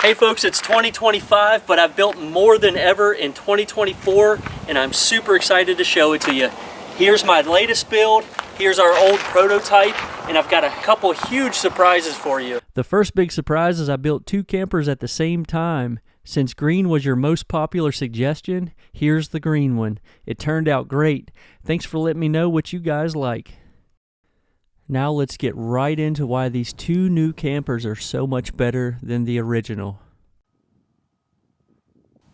Hey folks, it's 2025, but I've built more than ever in 2024, and I'm super excited to show it to you. Here's my latest build, here's our old prototype, and I've got a couple huge surprises for you. The first big surprise is I built two campers at the same time. Since green was your most popular suggestion, here's the green one. It turned out great. Thanks for letting me know what you guys like. Now let's get right into why these two new campers are so much better than the original.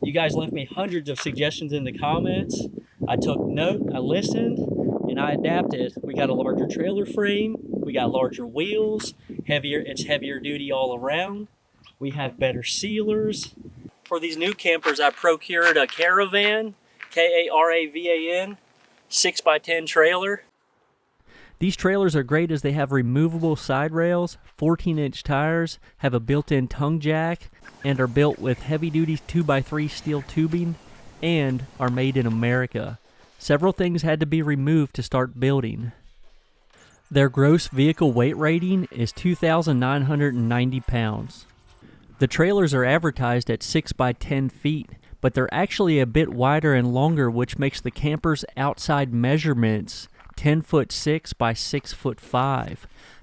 You guys left me hundreds of suggestions in the comments. I took note, I listened, and I adapted. We got a larger trailer frame, we got larger wheels, it's heavier duty all around. We have better sealers. For these new campers, I procured a Caravan, K-A-R-A-V-A-N, 6x10 trailer. These trailers are great as they have removable side rails, 14-inch tires, have a built-in tongue jack, and are built with heavy-duty 2x3 steel tubing, and are made in America. Several things had to be removed to start building. Their gross vehicle weight rating is 2,990 pounds. The trailers are advertised at 6x10 feet, but they're actually a bit wider and longer, which makes the camper's outside measurements 10'6" by 6'5".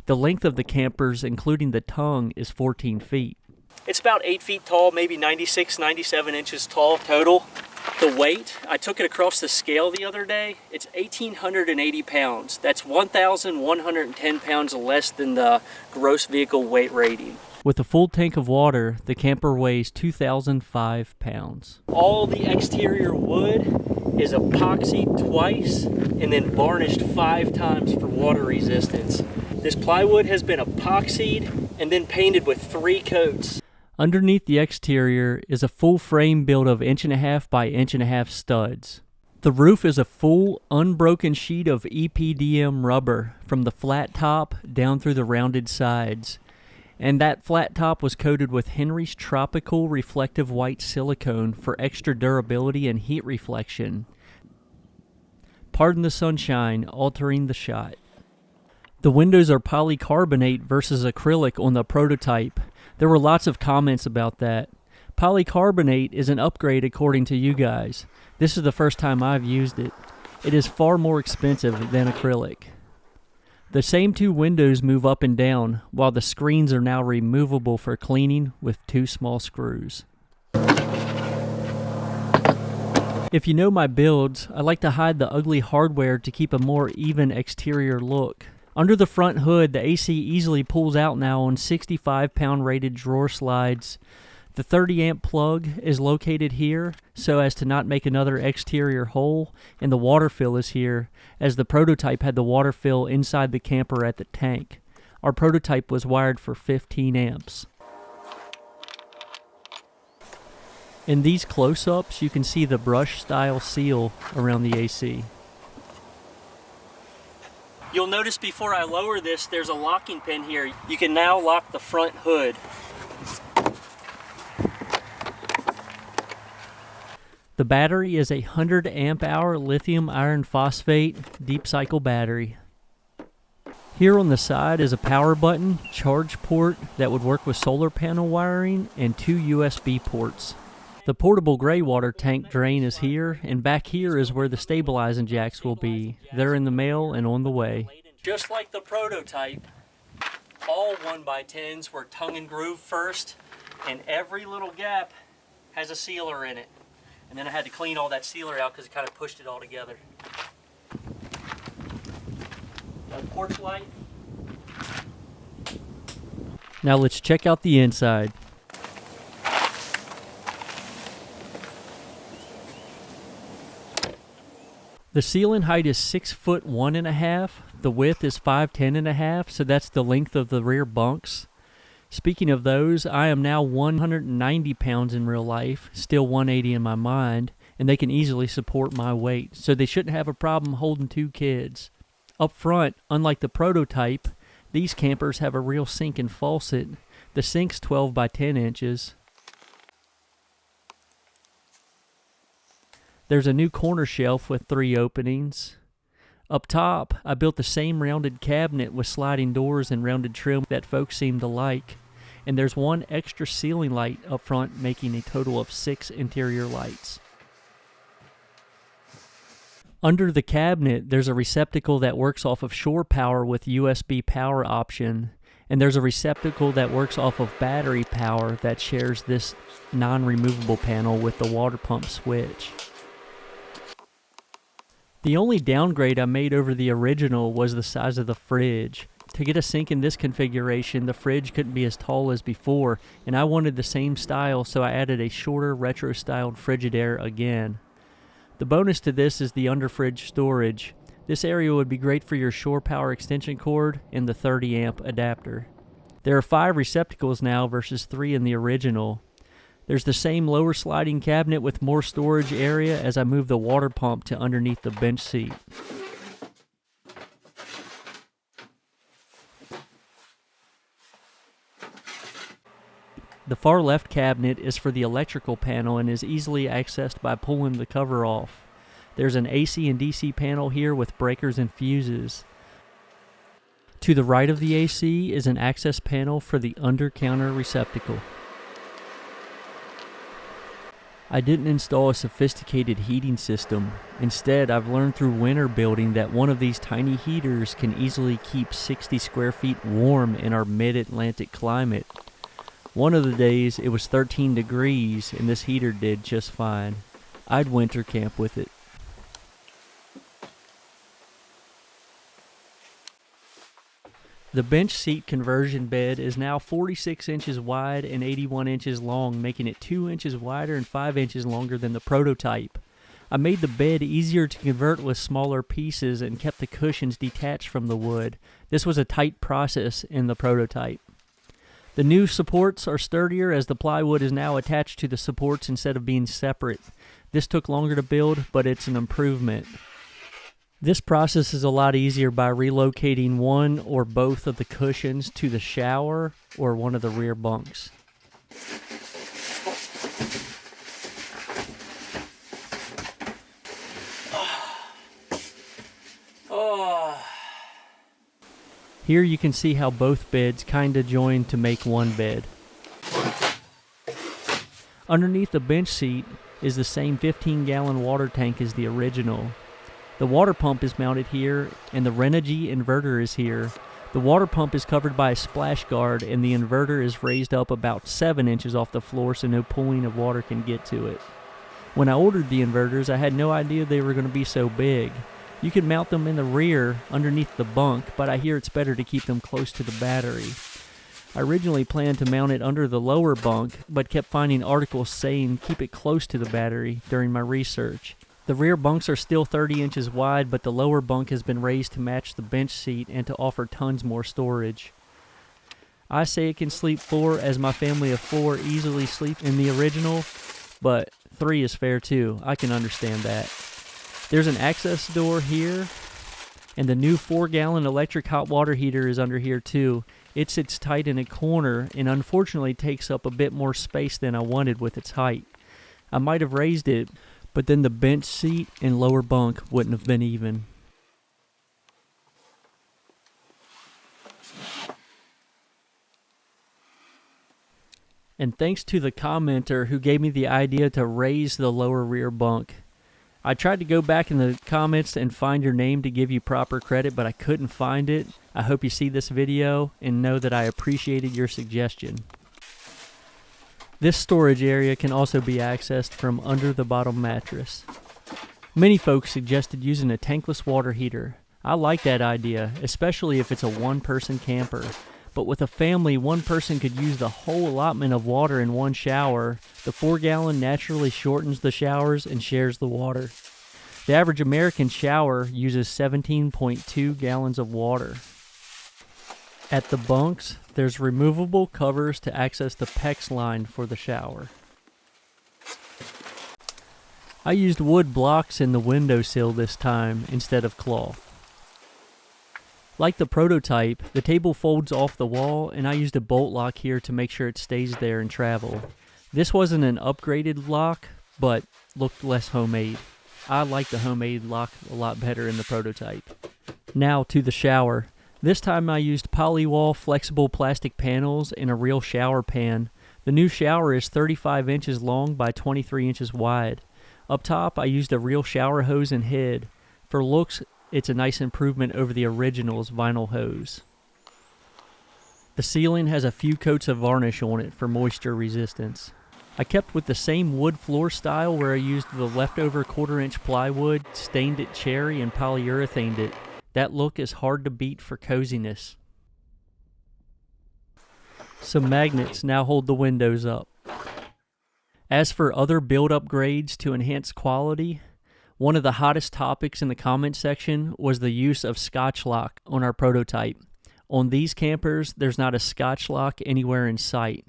The length of the campers, including the tongue, is 14 feet. It's about 8 feet tall, maybe 96, 97 inches tall total. The weight, I took it across the scale the other day. It's 1,880 pounds. That's 1,110 pounds less than the gross vehicle weight rating. With a full tank of water, the camper weighs 2,005 pounds. All the exterior wood is epoxied twice and then varnished 5 times for water resistance. This plywood has been epoxied and then painted with 3 coats. Underneath the exterior is a full frame built of 1.5" by 1.5" studs. The roof is a full, unbroken sheet of EPDM rubber from the flat top down through the rounded sides. And that flat top was coated with Henry's Tropical Reflective White Silicone for extra durability and heat reflection. Pardon the sunshine, altering the shot. The windows are polycarbonate versus acrylic on the prototype. There were lots of comments about that. Polycarbonate is an upgrade according to you guys. This is the first time I've used it. It is far more expensive than acrylic. The same 2 windows move up and down, while the screens are now removable for cleaning with 2 small screws. If you know my builds, I like to hide the ugly hardware to keep a more even exterior look. Under the front hood, the AC easily pulls out now on 65-pound rated drawer slides. The 30-amp plug is located here so as to not make another exterior hole, and the water fill is here, as the prototype had the water fill inside the camper at the tank. Our prototype was wired for 15 amps. In these close-ups, you can see the brush-style seal around the AC. You'll notice before I lower this, there's a locking pin here. You can now lock the front hood. The battery is a 100 amp hour lithium iron phosphate deep cycle battery. Here on the side is a power button, charge port that would work with solar panel wiring, and 2 USB ports. The portable gray water tank drain is here, and back here is where the stabilizing jacks will be. They're in the mail and on the way. Just like the prototype, all 1x10s were tongue and groove first, and every little gap has a sealer in it. And then I had to clean all that sealer out because it kind of pushed it all together. Got a porch light. Now let's check out the inside. The ceiling height is 6'1½". The width is 5'10½", so that's the length of the rear bunks. Speaking of those, I am now 190 pounds in real life, still 180 in my mind, and they can easily support my weight, so they shouldn't have a problem holding 2 kids. Up front, unlike the prototype, these campers have a real sink and faucet. The sink's 12 by 10 inches. There's a new corner shelf with 3 openings. Up top, I built the same rounded cabinet with sliding doors and rounded trim that folks seem to like. and there's one extra ceiling light up front, making a total of 6 interior lights. Under the cabinet, there's a receptacle that works off of shore power with USB power option, and there's a receptacle that works off of battery power that shares this non-removable panel with the water pump switch. The only downgrade I made over the original was the size of the fridge. To get a sink in this configuration, the fridge couldn't be as tall as before, and I wanted the same style, so I added a shorter retro-styled Frigidaire again. The bonus to this is the under-fridge storage. This area would be great for your shore power extension cord and the 30 amp adapter. There are 5 receptacles now versus 3 in the original. There's the same lower sliding cabinet with more storage area as I move the water pump to underneath the bench seat. The far left cabinet is for the electrical panel and is easily accessed by pulling the cover off. There's an AC and DC panel here with breakers and fuses. To the right of the AC is an access panel for the under-counter receptacle. I didn't install a sophisticated heating system. Instead, I've learned through winter building that one of these tiny heaters can easily keep 60 square feet warm in our mid-Atlantic climate. One of the days it was 13 degrees and this heater did just fine. I'd winter camp with it. The bench seat conversion bed is now 46 inches wide and 81 inches long, making it 2 inches wider and 5 inches longer than the prototype. I made the bed easier to convert with smaller pieces and kept the cushions detached from the wood. This was a tight process in the prototype. The new supports are sturdier as the plywood is now attached to the supports instead of being separate. This took longer to build, but it's an improvement. This process is a lot easier by relocating one or both of the cushions to the shower or one of the rear bunks. Here you can see how both beds kinda join to make one bed. Underneath the bench seat is the same 15-gallon water tank as the original. The water pump is mounted here, and the Renogy inverter is here. The water pump is covered by a splash guard, and the inverter is raised up about 7 inches off the floor so no pooling of water can get to it. When I ordered the inverters, I had no idea they were going to be so big. You can mount them in the rear underneath the bunk, but I hear it's better to keep them close to the battery. I originally planned to mount it under the lower bunk, but kept finding articles saying keep it close to the battery during my research. The rear bunks are still 30 inches wide, but the lower bunk has been raised to match the bench seat and to offer tons more storage. I say it can sleep 4 as my family of 4 easily sleep in the original, but 3 is fair too. I can understand that. There's an access door here, and the new 4-gallon electric hot water heater is under here too. It sits tight in a corner and unfortunately takes up a bit more space than I wanted with its height. I might have raised it, but then the bench seat and lower bunk wouldn't have been even. And thanks to the commenter who gave me the idea to raise the lower rear bunk. I tried to go back in the comments and find your name to give you proper credit, but I couldn't find it. I hope you see this video and know that I appreciated your suggestion. This storage area can also be accessed from under the bottom mattress. Many folks suggested using a tankless water heater. I like that idea, especially if it's a one-person camper. But with a family, one person could use the whole allotment of water in one shower. The 4-gallon naturally shortens the showers and shares the water. The average American shower uses 17.2 gallons of water. At the bunks, there's removable covers to access the PEX line for the shower. I used wood blocks in the windowsill this time instead of cloth. Like the prototype, the table folds off the wall, and I used a bolt lock here to make sure it stays there in travel. This wasn't an upgraded lock, but looked less homemade. I like the homemade lock a lot better in the prototype. Now to the shower. This time I used polywall flexible plastic panels and a real shower pan. The new shower is 35 inches long by 23 inches wide. Up top I used a real shower hose and head. For looks, it's a nice improvement over the original's vinyl hose. The ceiling has a few coats of varnish on it for moisture resistance. I kept with the same wood floor style where I used the leftover 1/4-inch plywood, stained it cherry, and polyurethaned it. That look is hard to beat for coziness. Some magnets now hold the windows up. As for other build upgrades to enhance quality, one of the hottest topics in the comment section was the use of Scotch lock on our prototype. On these campers, there's not a Scotch lock anywhere in sight.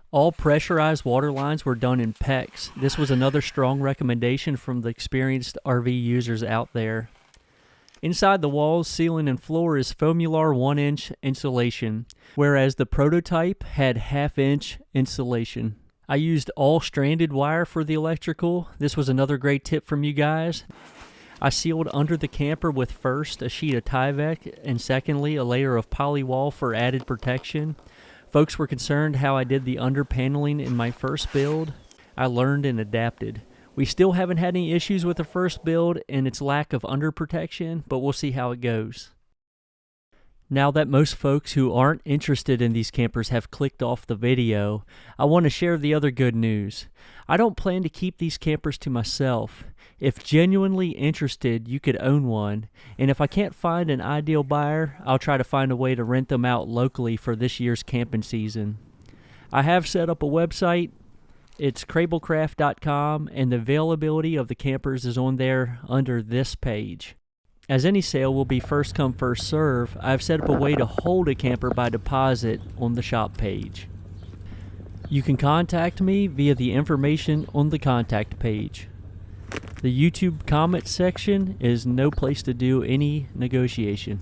All pressurized water lines were done in PEX. This was another strong recommendation from the experienced RV users out there. Inside the walls, ceiling, and floor is Foamular 1-inch insulation, whereas the prototype had 1/2-inch insulation. I used all stranded wire for the electrical. This was another great tip from you guys. I sealed under the camper with first a sheet of Tyvek and secondly a layer of polywall for added protection. Folks were concerned how I did the under paneling in my first build. I learned and adapted. We still haven't had any issues with the first build and its lack of under protection, but we'll see how it goes. Now that most folks who aren't interested in these campers have clicked off the video, I want to share the other good news. I don't plan to keep these campers to myself. If genuinely interested, you could own one, and if I can't find an ideal buyer, I'll try to find a way to rent them out locally for this year's camping season. I have set up a website. It's krabalcraft.com, and the availability of the campers is on there under this page. As any sale will be first come first serve, I've set up a way to hold a camper by deposit on the shop page. You can contact me via the information on the contact page. The YouTube comment section is no place to do any negotiation.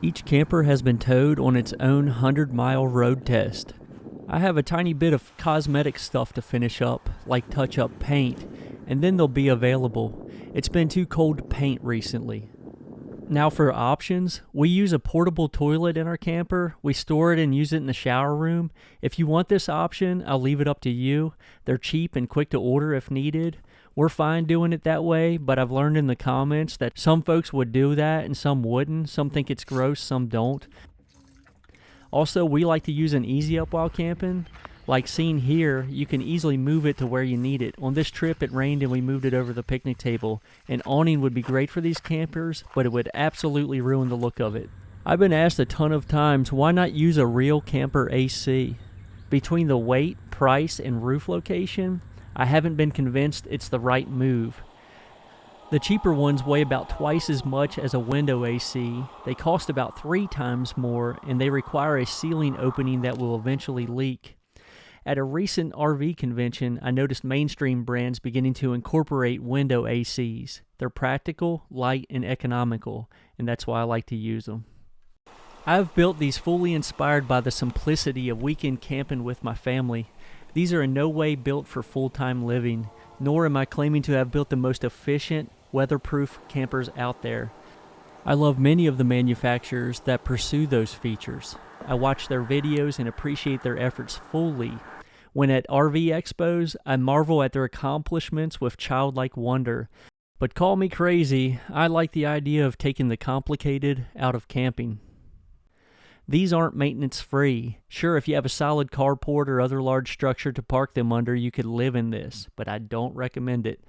Each camper has been towed on its own 100-mile road test. I have a tiny bit of cosmetic stuff to finish up, like touch-up paint, and then they'll be available. It's been too cold to paint recently. Now for options, we use a portable toilet in our camper. We store it and use it in the shower room. If you want this option, I'll leave it up to you. They're cheap and quick to order if needed. We're fine doing it that way, but I've learned in the comments that some folks would do that and some wouldn't. Some think it's gross, some don't. Also, we like to use an easy up while camping. Like seen here, you can easily move it to where you need it. On this trip, it rained and we moved it over the picnic table. An awning would be great for these campers, but it would absolutely ruin the look of it. I've been asked a ton of times, why not use a real camper AC? Between the weight, price, and roof location, I haven't been convinced it's the right move. The cheaper ones weigh about twice as much as a window AC. They cost about 3 times more, and they require a ceiling opening that will eventually leak. At a recent RV convention, I noticed mainstream brands beginning to incorporate window ACs. They're practical, light, and economical, and that's why I like to use them. I've built these fully inspired by the simplicity of weekend camping with my family. These are in no way built for full-time living, nor am I claiming to have built the most efficient, weatherproof campers out there. I love many of the manufacturers that pursue those features. I watch their videos and appreciate their efforts fully. When at RV expos, I marvel at their accomplishments with childlike wonder. But call me crazy, I like the idea of taking the complicated out of camping. These aren't maintenance free. Sure, if you have a solid carport or other large structure to park them under, you could live in this, but I don't recommend it.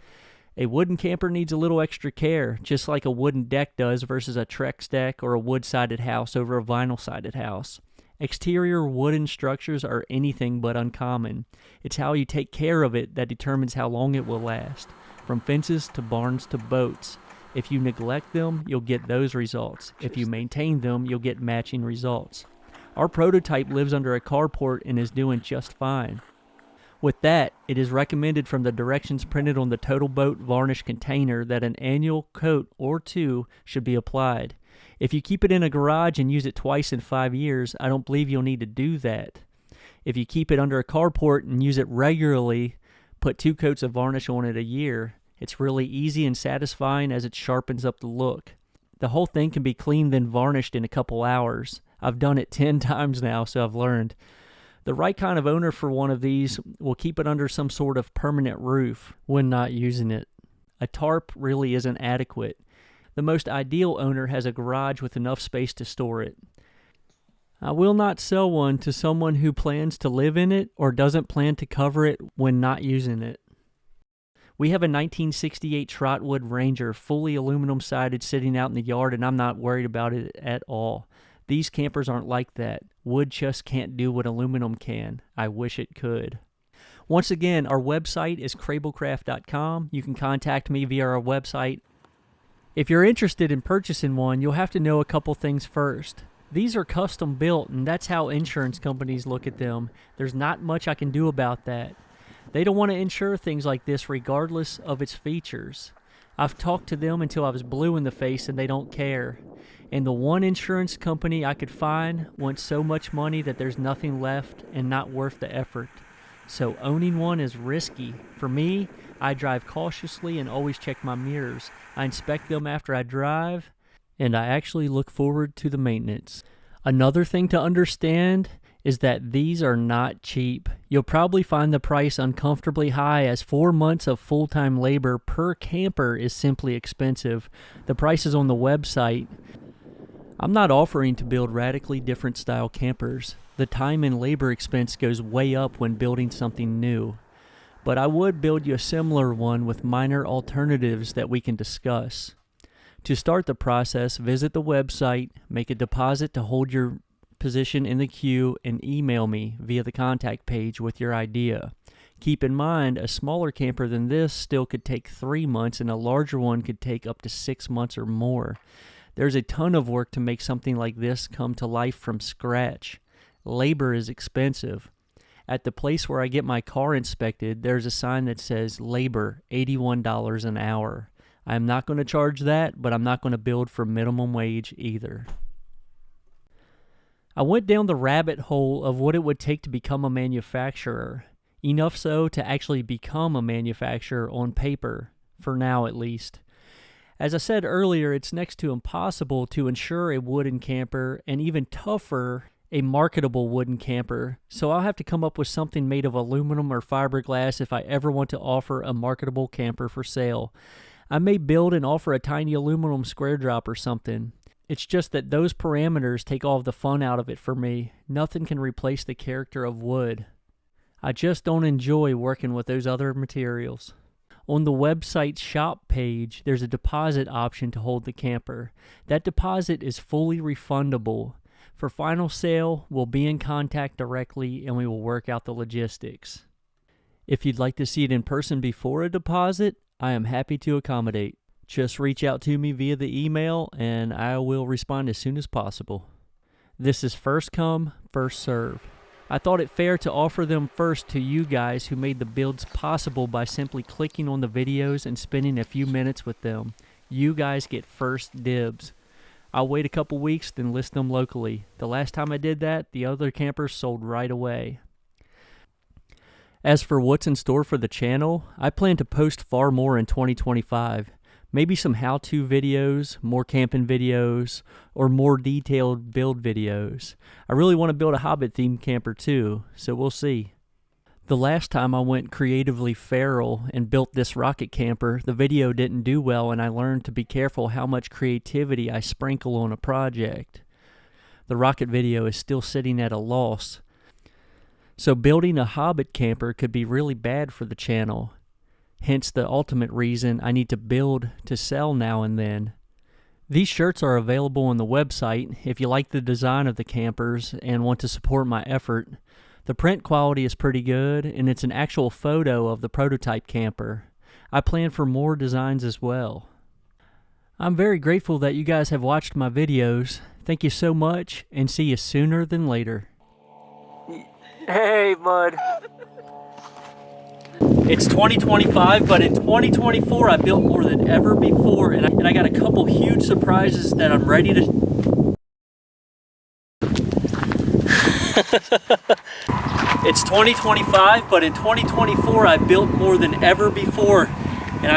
A wooden camper needs a little extra care, just like a wooden deck does versus a Trex deck or a wood-sided house over a vinyl-sided house. Exterior wooden structures are anything but uncommon. It's how you take care of it that determines how long it will last. From fences to barns to boats. If you neglect them, you'll get those results. If you maintain them, you'll get matching results. Our prototype lives under a carport and is doing just fine. With that, it is recommended from the directions printed on the Total Boat varnish container that an annual coat or 2 should be applied. If you keep it in a garage and use it twice in 5 years, I don't believe you'll need to do that. If you keep it under a carport and use it regularly, put 2 coats of varnish on it a year. It's really easy and satisfying as it sharpens up the look. The whole thing can be cleaned then varnished in a couple hours. I've done it 10 times now, so I've learned. The right kind of owner for one of these will keep it under some sort of permanent roof when not using it. A tarp really isn't adequate. The most ideal owner has a garage with enough space to store it. I will not sell one to someone who plans to live in it or doesn't plan to cover it when not using it. We have a 1968 Trotwood Ranger, fully aluminum sided, sitting out in the yard, and I'm not worried about it at all. These campers aren't like that. Wood just can't do what aluminum can. I wish it could. Once again, our website is krabalcraft.com. You can contact me via our website. If you're interested in purchasing one, you'll have to know a couple things first. These are custom built, and that's how insurance companies look at them. There's not much I can do about that. They don't want to insure things like this regardless of its features. I've talked to them until I was blue in the face, and they don't care. And the one insurance company I could find wants so much money that there's nothing left and not worth the effort. So owning one is risky. For me, I drive cautiously and always check my mirrors. I inspect them after I drive, and I actually look forward to the maintenance. Another thing to understand is that these are not cheap. You'll probably find the price uncomfortably high, as 4 months of full-time labor per camper is simply expensive. The price is on the website. I'm not offering to build radically different style campers. The time and labor expense goes way up when building something new. But I would build you a similar one with minor alternatives that we can discuss. To start the process, visit the website, make a deposit to hold your position in the queue, and email me via the contact page with your idea. Keep in mind, a smaller camper than this still could take 3 months, and a larger one could take up to 6 months or more. There's a ton of work to make something like this come to life from scratch. Labor is expensive. At the place where I get my car inspected, there's a sign that says labor, $81 an hour. I'm not going to charge that, but I'm not going to build for minimum wage either. I went down the rabbit hole of what it would take to become a manufacturer, enough so to actually become a manufacturer on paper, for now at least. As I said earlier, it's next to impossible to insure a wooden camper, and even tougher, a marketable wooden camper, so I'll have to come up with something made of aluminum or fiberglass if I ever want to offer a marketable camper for sale. I may build and offer a tiny aluminum square drop or something. It's just that those parameters take all of the fun out of it for me. Nothing can replace the character of wood. I just don't enjoy working with those other materials. On the website's shop page, there's a deposit option to hold the camper. That deposit is fully refundable. For final sale, we'll be in contact directly and we will work out the logistics. If you'd like to see it in person before a deposit, I am happy to accommodate. Just reach out to me via the email and I will respond as soon as possible. This is first come, first serve. I thought it fair to offer them first to you guys who made the builds possible by simply clicking on the videos and spending a few minutes with them. You guys get first dibs. I'll wait a couple weeks, then list them locally. The last time I did that, the other campers sold right away. As for what's in store for the channel, I plan to post far more in 2025. Maybe some how-to videos, more camping videos, or more detailed build videos. I really want to build a Hobbit-themed camper too, so we'll see. The last time I went creatively feral and built this rocket camper, the video didn't do well and I learned to be careful how much creativity I sprinkle on a project. The rocket video is still sitting at a loss. So building a Hobbit camper could be really bad for the channel. Hence the ultimate reason I need to build to sell now and then. These shirts are available on the website if you like the design of the campers and want to support my effort. The print quality is pretty good, and it's an actual photo of the prototype camper. I plan for more designs as well. I'm very grateful that you guys have watched my videos. Thank you so much, and see you sooner than later. Hey, bud. It's 2025, but in 2024 I built more than ever before, and I got a couple huge surprises that I'm ready to... It's 2025, but in 2024 I built more than ever before, and